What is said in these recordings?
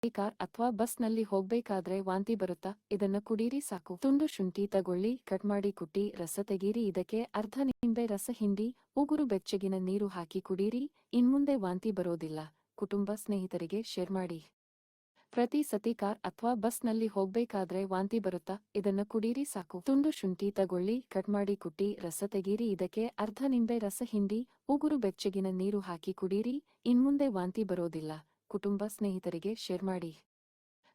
Car ಅಥವಾ ಬಸ್ನಲ್ಲಿ ಹೋಗ್ಬೇಕಾದ್ರೆ ವಾಂತಿ ಬರುತ್ತಾ? ಇದನ್ನ ಕುಡೀರಿ ಸಾಕು. ತುಂಡು ಶುಂಠಿ ತಗೊಳ್ಳಿ, ಕಟ್ ಮಾಡಿ ಕುಟ್ಟಿ ರಸ ತೆಗೀರಿ. ಇದಕ್ಕೆ ಅರ್ಧ ನಿಂಬೆ ರಸ ಹಿಂಡಿ ಉಗುರು ಬೆಚ್ಚಗಿನ ನೀರು ಹಾಕಿ ಕುಡೀರಿ. ಇನ್ಮುಂದೆ ವಾಂತಿ ಬರೋದಿಲ್ಲ. ಕುಟುಂಬ ಸ್ನೇಹಿತರಿಗೆ ಶೇರ್ ಮಾಡಿ. ಪ್ರತಿ ಸತಿ ಕಾರ್ ಅಥವಾ ಬಸ್ನಲ್ಲಿ ಹೋಗ್ಬೇಕಾದ್ರೆ ವಾಂತಿ ಬರುತ್ತಾ? ಇದನ್ನ ಕುಡೀರಿ ಸಾಕು. ತುಂಡು ಶುಂಠಿ ತಗೊಳ್ಳಿ, ಕಟ್ ಮಾಡಿ ಕುಟ್ಟಿ ರಸ ತೆಗೀರಿ. ಇದಕ್ಕೆ ಅರ್ಧ ನಿಂಬೆ ರಸ ಹಿಂಡಿ ಉಗುರು ಬೆಚ್ಚಗಿನ ನೀರು ಹಾಕಿ ಕುಡೀರಿ. ಇನ್ಮುಂದೆ ವಾಂತಿ ಬರೋದಿಲ್ಲ. ಕುಟುಂಬ ಸ್ನೇಹಿತರಿಗೆ ಶೇರ್ ಮಾಡಿ.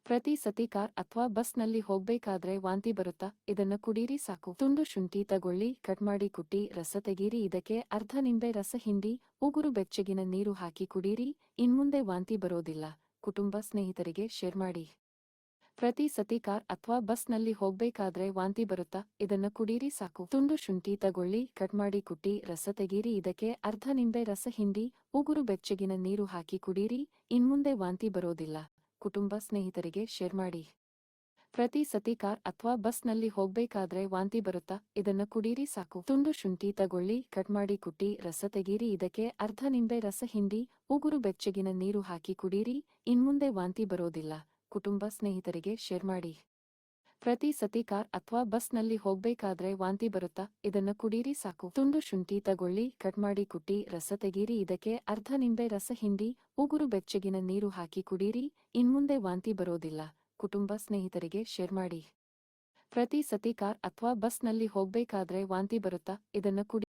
ಪ್ರತಿ ಸತಿ ಕಾರ್ ಅಥವಾ ಬಸ್ನಲ್ಲಿ ಹೋಗ್ಬೇಕಾದ್ರೆ ವಾಂತಿ ಬರುತ್ತಾ? ಇದನ್ನ ಕುಡೀರಿ ಸಾಕು. ತುಂಡು ಶುಂಠಿ ತಗೊಳ್ಳಿ, ಕಟ್ ಮಾಡಿ ಕುಟ್ಟಿ ರಸ ತೆಗೀರಿ. ಇದಕ್ಕೆ ಅರ್ಧ ನಿಂಬೆ ರಸ ಹಿಂಡಿ ಉಗುರು ಬೆಚ್ಚಗಿನ ನೀರು ಹಾಕಿ ಕುಡೀರಿ. ಇನ್ಮುಂದೆ ವಾಂತಿ ಬರೋದಿಲ್ಲ. ಕುಟುಂಬ ಸ್ನೇಹಿತರಿಗೆ ಶೇರ್ ಮಾಡಿ. ಪ್ರತಿ ಸತಿ ಕಾರ್ ಅಥವಾ ಬಸ್ನಲ್ಲಿ ಹೋಗ್ಬೇಕಾದ್ರೆ ವಾಂತಿ ಬರುತ್ತಾ? ಇದನ್ನ ಕುಡೀರಿ ಸಾಕು. ತುಂಡು ಶುಂಠಿ ತಗೊಳ್ಳಿ, ಕಟ್ ಮಾಡಿ ಕುಟ್ಟಿ ರಸ ತೆಗೀರಿ. ಇದಕ್ಕೆ ಅರ್ಧ ನಿಂಬೆ ರಸ ಹಿಂಡಿ ಉಗುರು ಬೆಚ್ಚಗಿನ ನೀರು ಹಾಕಿ ಕುಡೀರಿ. ಇನ್ಮುಂದೆ ವಾಂತಿ ಬರೋದಿಲ್ಲ. ಕುಟುಂಬ ಸ್ನೇಹಿತರಿಗೆ ಶೇರ್ ಮಾಡಿ. ಪ್ರತಿ ಸತಿ ಕಾರ್ ಅಥವಾ ಬಸ್ನಲ್ಲಿ ಹೋಗ್ಬೇಕಾದ್ರೆ ವಾಂತಿ ಬರುತ್ತಾ? ಇದನ್ನ ಕುಡೀರಿ ಸಾಕು. ತುಂಡು ಶುಂಠಿ ತಗೊಳ್ಳಿ, ಕಟ್ ಮಾಡಿ ಕುಟ್ಟಿ ರಸ ತೆಗೀರಿ. ಇದಕ್ಕೆ ಅರ್ಧ ನಿಂಬೆ ರಸ ಹಿಂಡಿ ಉಗುರು ಬೆಚ್ಚಗಿನ ನೀರು ಹಾಕಿ ಕುಡೀರಿ. ಇನ್ಮುಂದೆ ವಾಂತಿ ಬರೋದಿಲ್ಲ. ಕುಟುಂಬ ಸ್ನೇಹಿತರಿಗೆ ಶೇರ್ ಮಾಡಿ. ಪ್ರತಿ ಸತಿ ಕಾರ್ ಅಥವಾ ಬಸ್ನಲ್ಲಿ ಹೋಗ್ಬೇಕಾದ್ರೆ ವಾಂತಿ ಬರುತ್ತಾ? ಇದನ್ನ ಕುಡೀರಿ ಸಾಕು. ತುಂಡು ಶುಂಠಿ ತಗೊಳ್ಳಿ, ಕಟ್ ಮಾಡಿ ಕುಟ್ಟಿ ರಸ ತೆಗೀರಿ. ಇದಕ್ಕೆ ಅರ್ಧ ನಿಂಬೆ ರಸ ಹಿಂಡಿ ಉಗುರು ಬೆಚ್ಚಗಿನ ನೀರು ಹಾಕಿ ಕುಡೀರಿ. ಇನ್ಮುಂದೆ ವಾಂತಿ ಬರೋದಿಲ್ಲ. ಕುಟುಂಬ ಸ್ನೇಹಿತರಿಗೆ ಶೇರ್ ಮಾಡಿ. ಪ್ರತಿ ಸತಿ ಕಾರ್ ಅಥವಾ ಬಸ್ನಲ್ಲಿ ಹೋಗ್ಬೇಕಾದ್ರೆ ವಾಂತಿ ಬರುತ್ತಾ? ಇದನ್ನ ಕುಡಿ